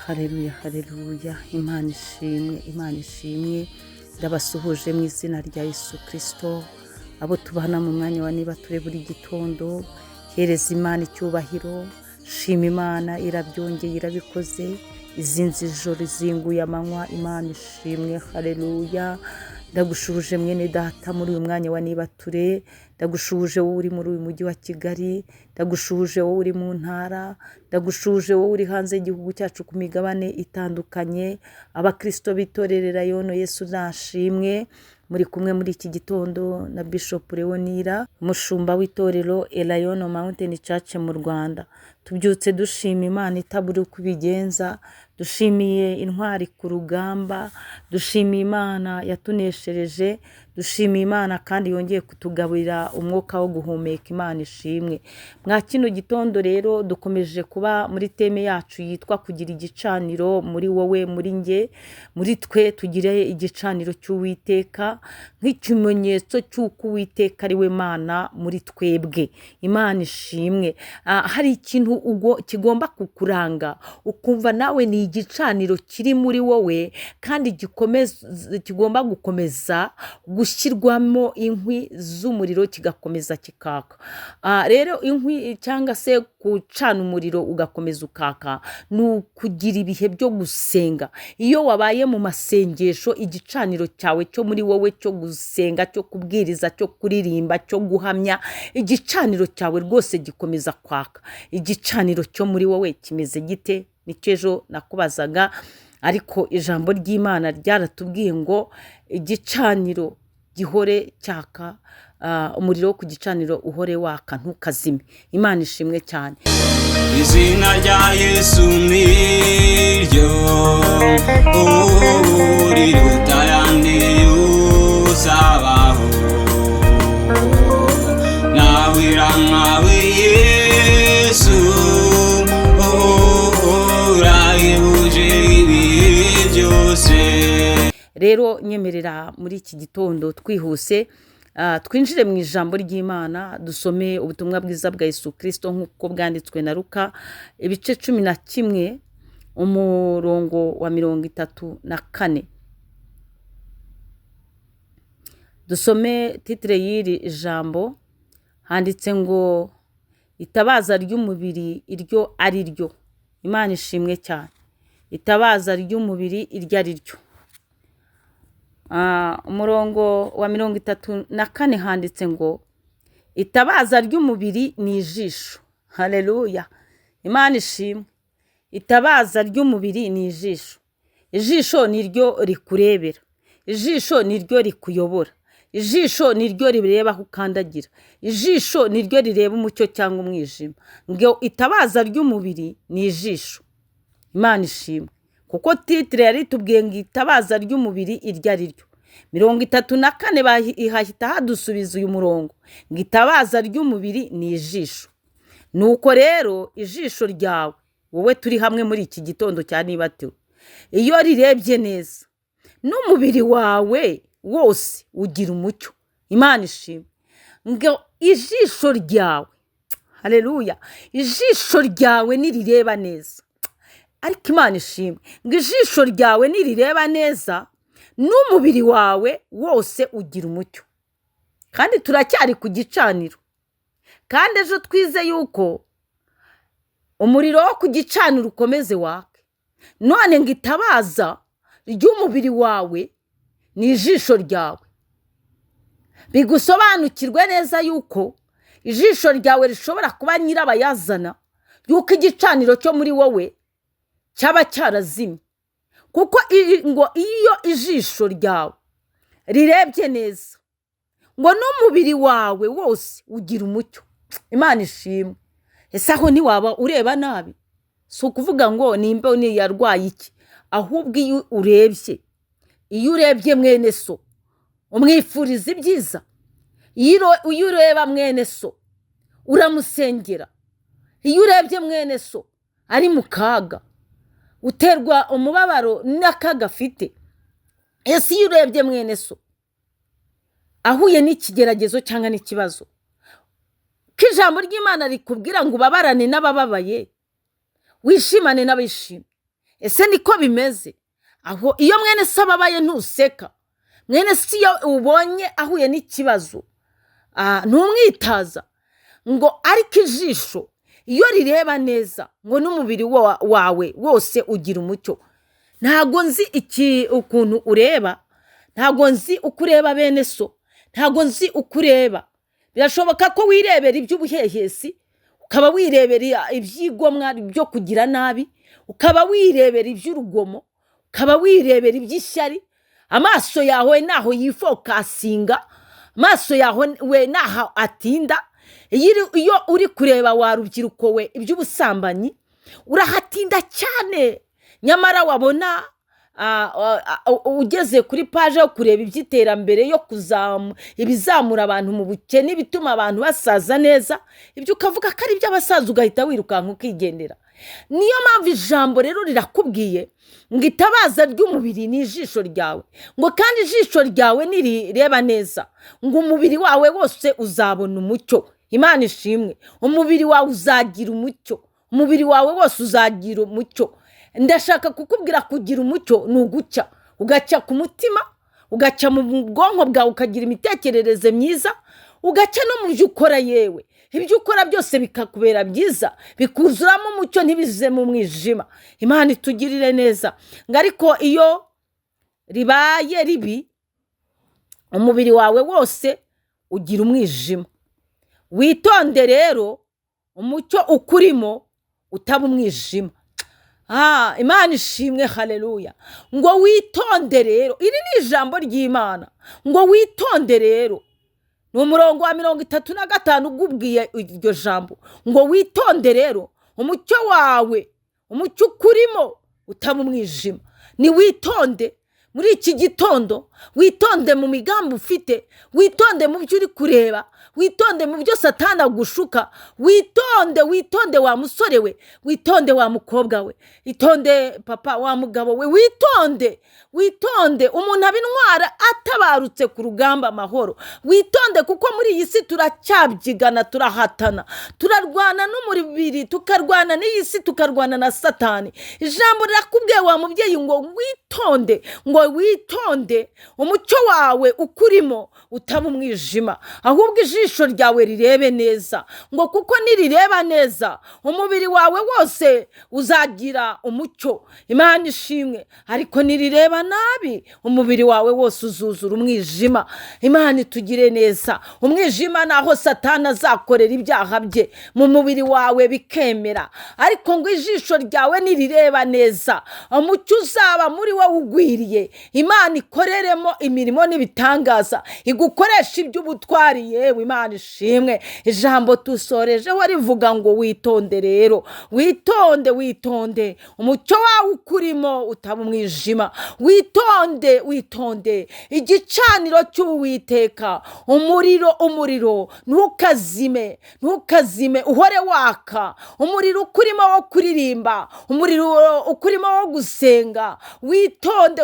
haleluya haleluya. Imana ishimwe, Imana ishimwe. Ndabasuhuje mu izina rya Yesu Kristo. Abo tubana mu mwanya wa niba ture buri gitondo, hereza Imana icyubahiro. Shima Imana, irabyongeye irabikoze. Izinzi ijoro izinguye amanywa. Imana ishimwe, haleluya. Ndagushuje mwene data muri uyu mwanya wa niba ture. Ndagushuje wowe uri muri uyu mujyi wa Kigali. Ndagushuje wowe uri mu ntara. Ndagushuje wowe uri hanze y'igihugu cyacu ku migabane itandukanye. Abakristo bitorerera yono Yesu nashimwe. Muri kumwe muri iki gitondo na Bishop Leonira, umushumba w'itorero Elayono Mountain Church mu Rwanda. Tubyutse dushima Imana itaburi kubigenza, dushimiye intwari ku rugamba, dushimiye Imana yatuneshereje, dushimiye Imana kandi yongeye kutugaburira umwuka wo guhumeka. Imana ishimwe. Mwa kino gitondo rero dukomeje kuba muri teme yacu yitwa kugira igicaniro muri wowe, muri nge, muri twe tugire igicaniro cy'Uwiteka nk'ikimenyetso cy'uko Uwiteka ari we Mana muri twebwe. Imana ishimwe. Hari ikintu kigomba kukuranga ukumva nawe ni igicaniro kiri muri wowe kandi kigomba gukomeza gushyirwamo inkwi z'umuriro kigakomeza kikaka. Rero inkwi cyangwa se gucana umuriro ugakomeza ukaka ni ukugira ibihe byo gusenga. Iyo wabaye mu masengesho, igicaniro cyawe cyo muri wowe cyo gusenga, cyo kubwiriza, cyo kuririmba, cyo guhamya, igicaniro cyawe rwose gikomeza kwaka. Igicaniro cyo muri wowe kimeze gite? Nicyo ejo nakubazaga, ariko ijambo ry'Imana ryaratubwiye ngo igicaniro gihore cyaka, umuriro wo ku gicaniro uhore waka ntukazime. Imana ishimwe cyane. Izina rya Yesu niryo riruta ayandi uzabaho. Nawe irankawe Yesu urahebuje ibihe byose. Rero nyemerera muri iki gitondo twihuse twinjire mu ijambo ry'Imana, dusome ubutumwa bwiza bwa Yesu Kristo nk'uko bwanditswe na Luka ibice 11 umurongo wa 34. Dusome titre y'iri ijambo, handitse ngo itabaza ry'umubiri iryo ari ryo. Imana ishimwe cyane. Itabaza ry'umubiri iryo ari ryo. Umurongo wa 34 handitse ngo itabaza ry'umubiri ni ijisho. Haleluya. Imana ishimwe. Itabaza ry'umubiri ni ijisho. Ijisho niryo rikurebera. Ijisho niryo rikuyobora. Ijisho niryo rireba aho ukandagira. Ijisho niryo rireba umucyo cyangwa umwijima. Ngo itabaza ry'umubiri ni ijisho. Imana ishimwe. Kuko titre yari tubwiye ngo itabaza ry'umubiri iryo ari ryo. 34 ihahita hadusubiza uyu murongo ngo itabaza ry'umubiri ni ijisho. Nuko rero ijisho ryawe wowe turi hamwe muri iki gitondo cya nibatewe, iyo rirebye neza n'umubiri wawe wose ugira umucyo. Imana ishimwe. Ngo ijisho ryawe, haleluya, ijisho ryawe nirireba neza. Ariko Imana ishimwe ngo ijisho ryawe nirireba neza n'umubiri wawe wose ugira umucyo. Kandi turacyari ku gicaniro. Kandi ejo twize yuko umuriro wo ku gicaniro ukomeze wake. None ngo itabaza ry'umubiri wawe ni ijisho ryawe. Bigusobanukirwe neza yuko ijisho ryawe rishobora kuba nyirabayazana yuko igicaniro cyo muri wowe cyaba cyarazimye. Kuko ngo iyo ijisho ryawe rirebye neza ngo n'umubiri wawe wose ugira umucyo. Imana ishimwe. Ese aho ntiwaba ureba nabi? Si ukuvuga ngo nimba yarwaye iki, ahubwo iyo urebye mwene so umwifuriza ibyiza. Iyo ureba mwene so uramusengera. Iyo urebye mwene so ari mu kaga, uterwa umubabaro n'akaga afite. Ese iyo urebye mwene so ahuye n'ikigeragezo cyangwa n'ikibazo, ko ijambo ry'Imana rikubwira ngo ubabarane n'abababaye, wishimane n'abishimye. ese niko bimeze? Aho iyo mwene se ababaye ntuseka, mwene se iyo ubonye ahuye n'ikibazo ntumwitaza, ngo ariko ijisho iyo rireba neza ngo n'umubiri wawe wose ugira umucyo. Ntago nzi ukuntu ureba, ntago nzi uko ureba bene so, ntago nzi uko ureba. Birashoboka ko wirebera iby'ubuhehesi, ukaba wirebera ibyigomwa byo kugira nabi, ukaba wirebera iby'urugomo, ukaba wirebera iby'ishyari. Amaso yawe naho yifokasinga, amaso yawe naho atinda. Iyo uri kureba wa rubyiruko we iby'ubusambanyi urahatinda cyane, nyamara wabona ugeze kuri paje yo kureba iby'iterambere yo ibizamura abantu mu bukene, bituma abantu basaza neza, ibyo ukavuga ko ari iby'abasaza ugahita wirukanka ukigendera. Niyo mpamvu ijambo rero rirakubwiye ngo itabaza ry'umubiri ni ijisho ryawe, ngo kandi ijisho ryawe nirireba neza ngo umubiri wawe wose uzabona umucyo. Imana ishimwe. Umubiri wawe uzagira umucyo, umubiri wawe wose uzagira umucyo. Ndashaka kukubwira kugira umucyo ni ugucya, ugacya ku mutima, ugacya mu bwonko bwawe, ukagira imitekerereze myiza, ugacya no mu byo ukora. Yewe ibyo ukora byose bikakubera byiza, bikuzuramo umucyo, ntibize mu mwijima. Imana itugirire neza. Ngo ariko iyo ribaye ribi, umubiri wawe wose ugira umwijima. Witonde rero umucyo ukurimo utaba umwijima. Imana ishimwe, haleluya. Ngo witonde rero, iri ni ijambo ry'Imana. Ngo witonde rero, ni umurongo wa 35 ugubwiye iryo jambo. Ngo witonde rero umucyo wawe, umucyo ukurimo utaba umwijima. Ni witonde muri iki gitondo, witonde mu migambi ufite, witonde mu byo uri kureba, witonde mu byo Satani agushuka. Witonde wa musore we, witonde wa mukobwa we, witonde papa wa mugabo we, witonde umuntu abintwara atabarutse ku rugamba amahoro. Witonde kuko muri iyi si turacyabyigana, turahatana, turarwana n'umubiri, tukarwana n'iyi si, tukarwana na Satani. Ijambo rirakubwiye wa mubyeyi ngo witonde, ngo witonde umucyo wawe ukurimo utaba umwijima, ahubwo ijisho ryawe rirebe neza. Ngo kuko nirireba neza umubiri wawe wose uzagira umucyo. Imana ishimwe. Ariko nirireba nabi umubiri wawe wose uzuzura umwijima. Imana itugire neza. Umwijima naho Satani azakorera ibyaha bye mu mubiri wawe bikemera, ariko ngo ijisho ryawe nirireba neza umucyo uzaba muri wowe ugwiriye. Imana ikoreremo imirimo n'ibitangaza, igukoresha iby'ubutwari. Yewe Imana ishimwe. Ijambo tusorejeho rivuga ngo witonde rero, witonde umucyo wawe ukurimo utaba umwijima. Witonde igicaniro cy'Uwiteka, umuriro ntukazime, uhore waka. Umuriro ukurimo wo kuririmba, umuriro ukurimo wo gusenga. Witonde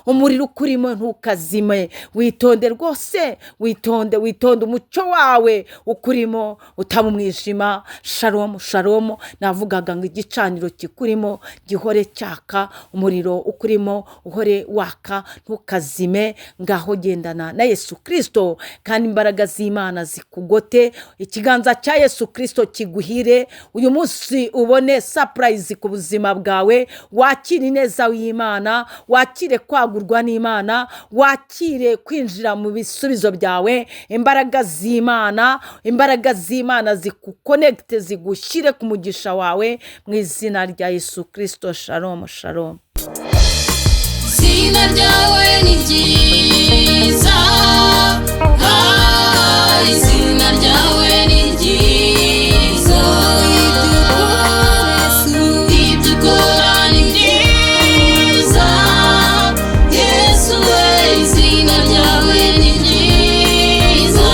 umuriro ukurimo ntukazime. Witonde rwose, witonde umucyo wawe ukurimo utaba umwijima. Shalom. Navugaga ngo igicaniro kikurimo gihore cyaka, umuriro ukurimo uhore waka, ntukazime. Ngaho gendana na Yesu Kristo kandi imbaraga z'Imana zikugote. Ikiganza cya Yesu Kristo kiguhire uyu munsi, ubone surprise ku buzima bwawe. Wakire ineza y'Imana, wakire kwagurwa n'Imana, wakire kwinjira mu bisubizo byawe. Imbaraga z'Imana zikukonekite, zigushyire ku mugisha wawe mu izina rya Yesu Kristo. Shalom. Izina ryawe ni ryiza.